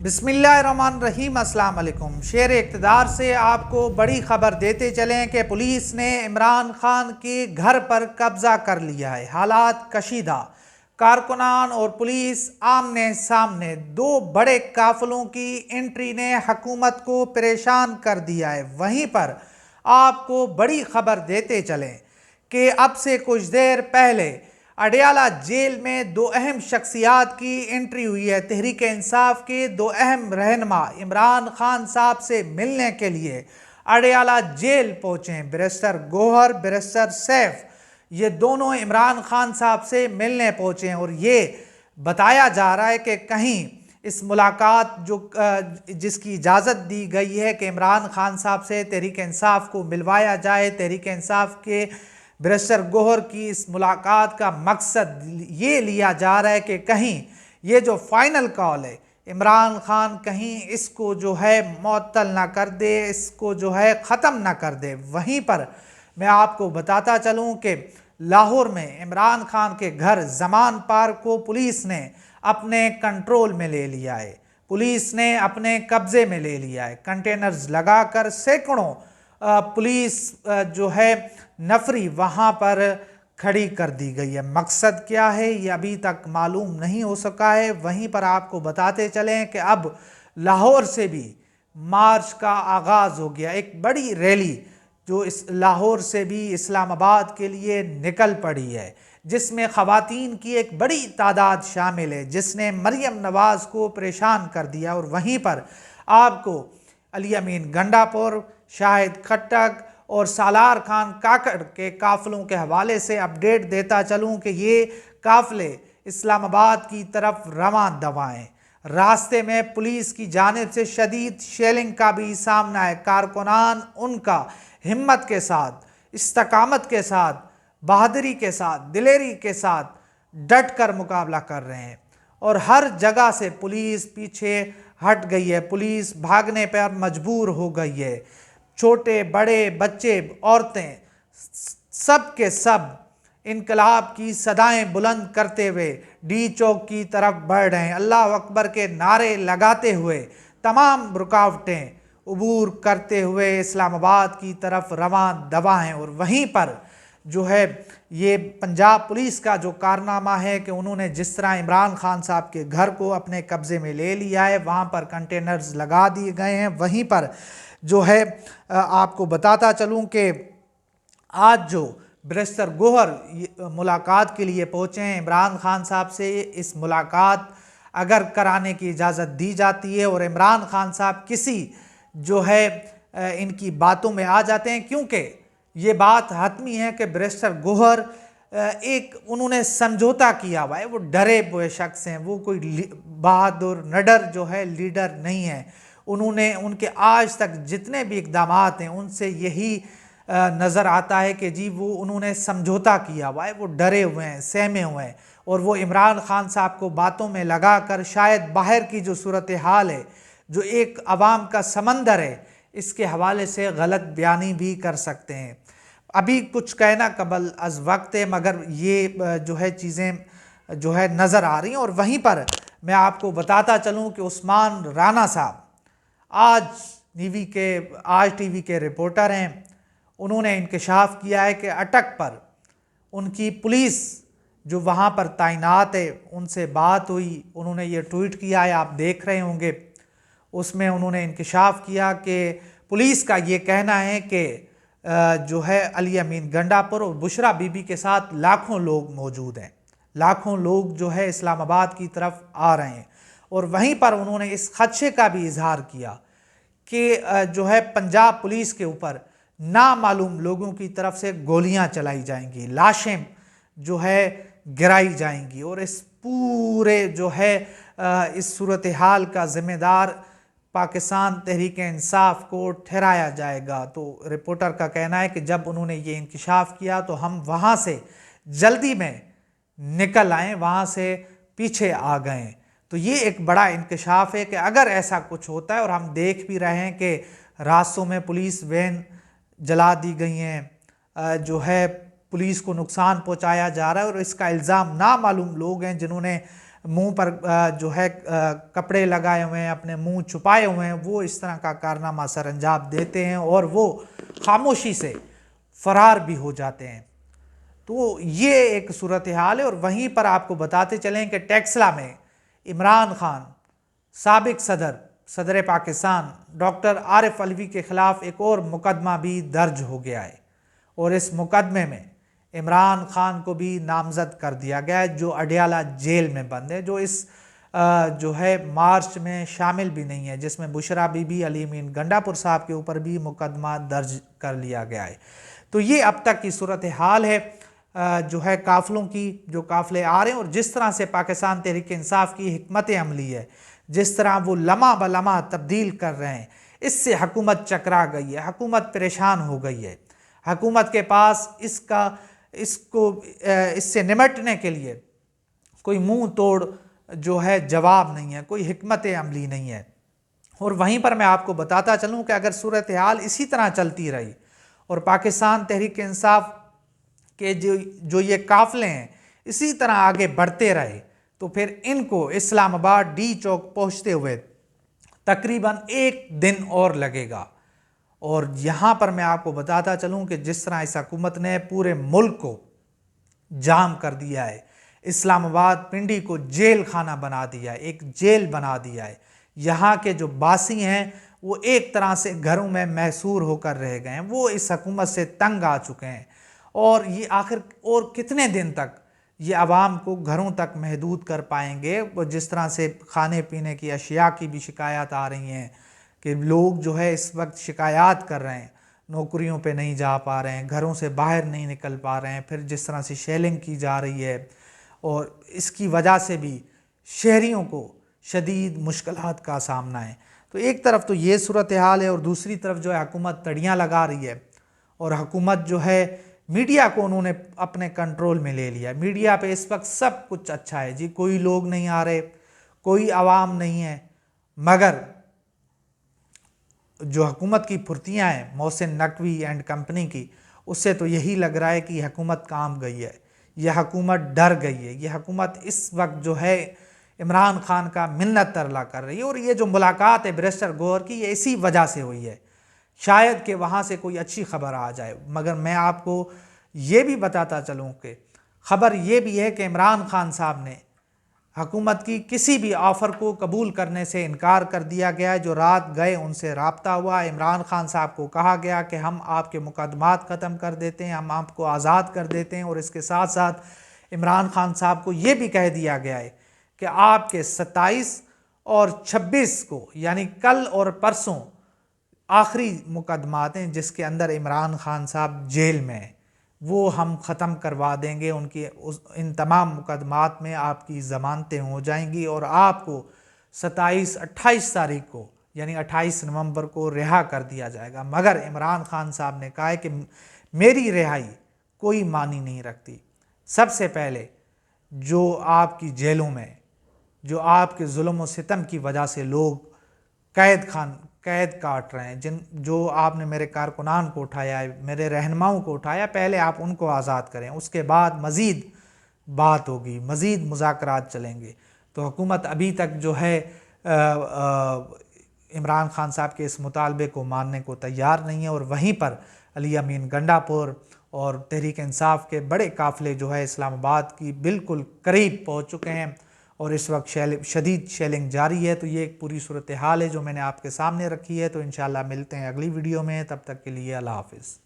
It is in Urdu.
بسم اللہ الرحمن الرحیم۔ السلام علیکم۔ شیر اقتدار سے آپ کو بڑی خبر دیتے چلیں کہ پولیس نے عمران خان کے گھر پر قبضہ کر لیا ہے۔ حالات کشیدہ، کارکنان اور پولیس آمنے سامنے، دو بڑے قافلوں کی انٹری نے حکومت کو پریشان کر دیا ہے۔ وہیں پر آپ کو بڑی خبر دیتے چلیں کہ اب سے کچھ دیر پہلے اڈیالہ جیل میں دو اہم شخصیات کی انٹری ہوئی ہے۔ تحریک انصاف کے دو اہم رہنما عمران خان صاحب سے ملنے کے لیے اڈیالہ جیل پہنچے ہیں۔ بیرسٹر گوہر، بیرسٹر سیف، یہ دونوں عمران خان صاحب سے ملنے پہنچے ہیں اور یہ بتایا جا رہا ہے کہ کہیں اس ملاقات جس کی اجازت دی گئی ہے کہ عمران خان صاحب سے تحریک انصاف کو ملوایا جائے، تحریک انصاف کے بیرسٹر گوہر کی اس ملاقات کا مقصد یہ لیا جا رہا ہے کہ کہیں یہ جو فائنل کال ہے عمران خان کہیں اس کو معطل نہ کر دے، اس کو ختم نہ کر دے۔ وہیں پر میں آپ کو بتاتا چلوں کہ لاہور میں عمران خان کے گھر زمان پارک کو پولیس نے اپنے کنٹرول میں لے لیا ہے، پولیس نے اپنے قبضے میں لے لیا ہے۔ کنٹینرز لگا کر سینکڑوں پولیس نفری وہاں پر کھڑی کر دی گئی ہے۔ مقصد کیا ہے یہ ابھی تک معلوم نہیں ہو سکا ہے۔ وہیں پر آپ کو بتاتے چلیں کہ اب لاہور سے بھی مارچ کا آغاز ہو گیا، ایک بڑی ریلی جو اس لاہور سے بھی اسلام آباد کے لیے نکل پڑی ہے، جس میں خواتین کی ایک بڑی تعداد شامل ہے، جس نے مریم نواز کو پریشان کر دیا۔ اور وہیں پر آپ کو علی امین گنڈا پور، شاہد خٹک اور سالار خان کاکڑ کے قافلوں کے حوالے سے اپڈیٹ دیتا چلوں کہ یہ قافلے اسلام آباد کی طرف رواں دواں ہیں۔ راستے میں پولیس کی جانب سے شدید شیلنگ کا بھی سامنا ہے۔ کارکنان ان کا ہمت کے ساتھ، استقامت کے ساتھ، بہادری کے ساتھ، دلیری کے ساتھ ڈٹ کر مقابلہ کر رہے ہیں اور ہر جگہ سے پولیس پیچھے ہٹ گئی ہے، پولیس بھاگنے پر مجبور ہو گئی ہے۔ چھوٹے بڑے بچے عورتیں سب کے سب انقلاب کی صدائیں بلند کرتے ہوئے ڈی چوک کی طرف بڑھ رہے ہیں، اللہ اکبر کے نعرے لگاتے ہوئے تمام رکاوٹیں عبور کرتے ہوئے اسلام آباد کی طرف رواں دواں ہیں۔ اور وہیں پر یہ پنجاب پولیس کا جو کارنامہ ہے کہ انہوں نے جس طرح عمران خان صاحب کے گھر کو اپنے قبضے میں لے لیا ہے، وہاں پر کنٹینرز لگا دیے گئے ہیں۔ وہیں پر آپ کو بتاتا چلوں کہ آج جو بیرسٹر گوہر ملاقات کے لیے پہنچے ہیں عمران خان صاحب سے، اس ملاقات اگر کرانے کی اجازت دی جاتی ہے اور عمران خان صاحب کسی ان کی باتوں میں آ جاتے ہیں، کیونکہ یہ بات حتمی ہے کہ بیرسٹر گوہر انہوں نے سمجھوتا کیا ہوا ہے، وہ ڈرے ہوئے شخص ہیں، وہ کوئی بہادر نڈر لیڈر نہیں ہے۔ ان کے آج تک جتنے بھی اقدامات ہیں ان سے یہی نظر آتا ہے کہ انہوں نے سمجھوتا کیا ہوا ہے، وہ ڈرے ہوئے ہیں، سہمے ہوئے ہیں، اور وہ عمران خان صاحب کو باتوں میں لگا کر شاید باہر کی جو صورتحال ہے، جو ایک عوام کا سمندر ہے، اس کے حوالے سے غلط بیانی بھی کر سکتے ہیں۔ ابھی کچھ کہنا قبل از وقت ہے، مگر یہ چیزیں نظر آ رہی ہیں۔ اور وہیں پر میں آپ کو بتاتا چلوں کہ عثمان رانا صاحب آج ٹی وی کے رپورٹر ہیں، انہوں نے انکشاف کیا ہے کہ اٹک پر ان کی پولیس جو وہاں پر تعینات ہے ان سے بات ہوئی، انہوں نے یہ ٹویٹ کیا ہے، آپ دیکھ رہے ہوں گے، اس میں انہوں نے انکشاف کیا کہ پولیس کا یہ کہنا ہے کہ علی امین گنڈا پور اور بشرا بی بی کے ساتھ لاکھوں لوگ موجود ہیں، لاکھوں لوگ اسلام آباد کی طرف آ رہے ہیں۔ اور وہیں پر انہوں نے اس خدشے کا بھی اظہار کیا کہ پنجاب پولیس کے اوپر نامعلوم لوگوں کی طرف سے گولیاں چلائی جائیں گی، لاشیں گرائی جائیں گی، اور اس پورے اس صورتحال کا ذمہ دار پاکستان تحریک انصاف کو ٹھہرایا جائے گا۔ تو رپورٹر کا کہنا ہے کہ جب انہوں نے یہ انکشاف کیا تو ہم وہاں سے جلدی میں نکل آئیں، وہاں سے پیچھے آ گئے۔ تو یہ ایک بڑا انکشاف ہے کہ اگر ایسا کچھ ہوتا ہے، اور ہم دیکھ بھی رہے ہیں کہ راستوں میں پولیس وین جلا دی گئی ہیں، پولیس کو نقصان پہنچایا جا رہا ہے، اور اس کا الزام نامعلوم لوگ ہیں جنہوں نے منہ پر جو ہے کپڑے لگائے ہوئے ہیں، اپنے منہ چھپائے ہوئے ہیں، وہ اس طرح کا کارنامہ سر انجام دیتے ہیں اور وہ خاموشی سے فرار بھی ہو جاتے ہیں۔ تو یہ ایک صورتحال ہے۔ اور وہیں پر آپ کو بتاتے چلیں کہ ٹیکسلا میں عمران خان سابق صدر پاکستان ڈاکٹر عارف علوی کے خلاف ایک اور مقدمہ بھی درج ہو گیا ہے، اور اس مقدمے میں عمران خان کو بھی نامزد کر دیا گیا ہے، جو اڈیالہ جیل میں بند ہے، جو اس جو ہے مارچ میں شامل بھی نہیں ہے، جس میں بشرا بی بی، علی امین گنڈا پور صاحب کے اوپر بھی مقدمہ درج کر لیا گیا ہے۔ تو یہ اب تک کی صورتحال ہے جو ہے قافلوں کی، جو قافلے آ رہے ہیں، اور جس طرح سے پاکستان تحریک انصاف کی حکمت عملی ہے، جس طرح وہ لمحہ بلمحہ تبدیل کر رہے ہیں، اس سے حکومت چکرا گئی ہے، حکومت پریشان ہو گئی ہے۔ حکومت کے پاس اس سے نمٹنے کے لیے کوئی منہ توڑ جو ہے جواب نہیں ہے، کوئی حکمت عملی نہیں ہے۔ اور وہیں پر میں آپ کو بتاتا چلوں کہ اگر صورتحال اسی طرح چلتی رہی اور پاکستان تحریک انصاف کہ جو یہ قافلے ہیں اسی طرح آگے بڑھتے رہے، تو پھر ان کو اسلام آباد ڈی چوک پہنچتے ہوئے تقریباً 1 دن اور لگے گا۔ اور یہاں پر میں آپ کو بتاتا چلوں کہ جس طرح اس حکومت نے پورے ملک کو جام کر دیا ہے، اسلام آباد پنڈی کو جیل خانہ بنا دیا ہے، ایک جیل بنا دیا ہے، یہاں کے جو باسی ہیں وہ ایک طرح سے گھروں میں محصور ہو کر رہ گئے ہیں، وہ اس حکومت سے تنگ آ چکے ہیں۔ اور یہ آخر اور کتنے دن تک یہ عوام کو گھروں تک محدود کر پائیں گے؟ وہ جس طرح سے کھانے پینے کی اشیاء کی بھی شکایات آ رہی ہیں کہ لوگ جو ہے اس وقت شکایات کر رہے ہیں، نوکریوں پہ نہیں جا پا رہے ہیں، گھروں سے باہر نہیں نکل پا رہے ہیں، پھر جس طرح سے شیلنگ کی جا رہی ہے، اور اس کی وجہ سے بھی شہریوں کو شدید مشکلات کا سامنا ہے۔ تو ایک طرف تو یہ صورتحال ہے، اور دوسری طرف جو ہے حکومت تڑیاں لگا رہی ہے، اور حکومت جو ہے میڈیا کو انہوں نے اپنے کنٹرول میں لے لیا ہے۔ میڈیا پہ اس وقت سب کچھ اچھا ہے جی، کوئی لوگ نہیں آ رہے، کوئی عوام نہیں ہے، مگر جو حکومت کی پھرتیاں ہیں محسن نقوی اینڈ کمپنی کی، اس سے تو یہی لگ رہا ہے کہ یہ حکومت کام گئی ہے، یہ حکومت ڈر گئی ہے، یہ حکومت اس وقت جو ہے عمران خان کا منت ترلا کر رہی ہے۔ اور یہ جو ملاقات ہے بیرسٹر گوہر کی، یہ اسی وجہ سے ہوئی ہے، شاید کہ وہاں سے کوئی اچھی خبر آ جائے۔ مگر میں آپ کو یہ بھی بتاتا چلوں کہ خبر یہ بھی ہے کہ عمران خان صاحب نے حکومت کی کسی بھی آفر کو قبول کرنے سے انکار کر دیا گیا ہے۔ جو رات گئے ان سے رابطہ ہوا، عمران خان صاحب کو کہا گیا کہ ہم آپ کے مقدمات ختم کر دیتے ہیں، ہم آپ کو آزاد کر دیتے ہیں، اور اس کے ساتھ ساتھ عمران خان صاحب کو یہ بھی کہہ دیا گیا ہے کہ آپ کے 27 اور 26 کو یعنی کل اور پرسوں آخری مقدمات ہیں جس کے اندر عمران خان صاحب جیل میں ہیں، وہ ہم ختم کروا دیں گے، ان تمام مقدمات میں آپ کی ضمانتیں ہو جائیں گی، اور آپ کو 28 تاریخ کو یعنی 28 نومبر کو رہا کر دیا جائے گا۔ مگر عمران خان صاحب نے کہا ہے کہ میری رہائی کوئی معنی نہیں رکھتی، سب سے پہلے جو آپ کی جیلوں میں، جو آپ کے ظلم و ستم کی وجہ سے لوگ قید کاٹ رہے ہیں، جو آپ نے میرے کارکنان کو اٹھایا ہے، میرے رہنماؤں کو اٹھایا، پہلے آپ ان کو آزاد کریں، اس کے بعد مزید بات ہوگی، مزید مذاکرات چلیں گے۔ تو حکومت ابھی تک جو ہے عمران خان صاحب کے اس مطالبے کو ماننے کو تیار نہیں ہے، اور وہیں پر علی امین گنڈا پور اور تحریک انصاف کے بڑے قافلے جو ہے اسلام آباد کی بالکل قریب پہنچ چکے ہیں، اور اس وقت شدید شیلنگ جاری ہے۔ تو یہ ایک پوری صورتحال ہے جو میں نے آپ کے سامنے رکھی ہے۔ تو انشاءاللہ ملتے ہیں اگلی ویڈیو میں، تب تک کے لیے اللہ حافظ۔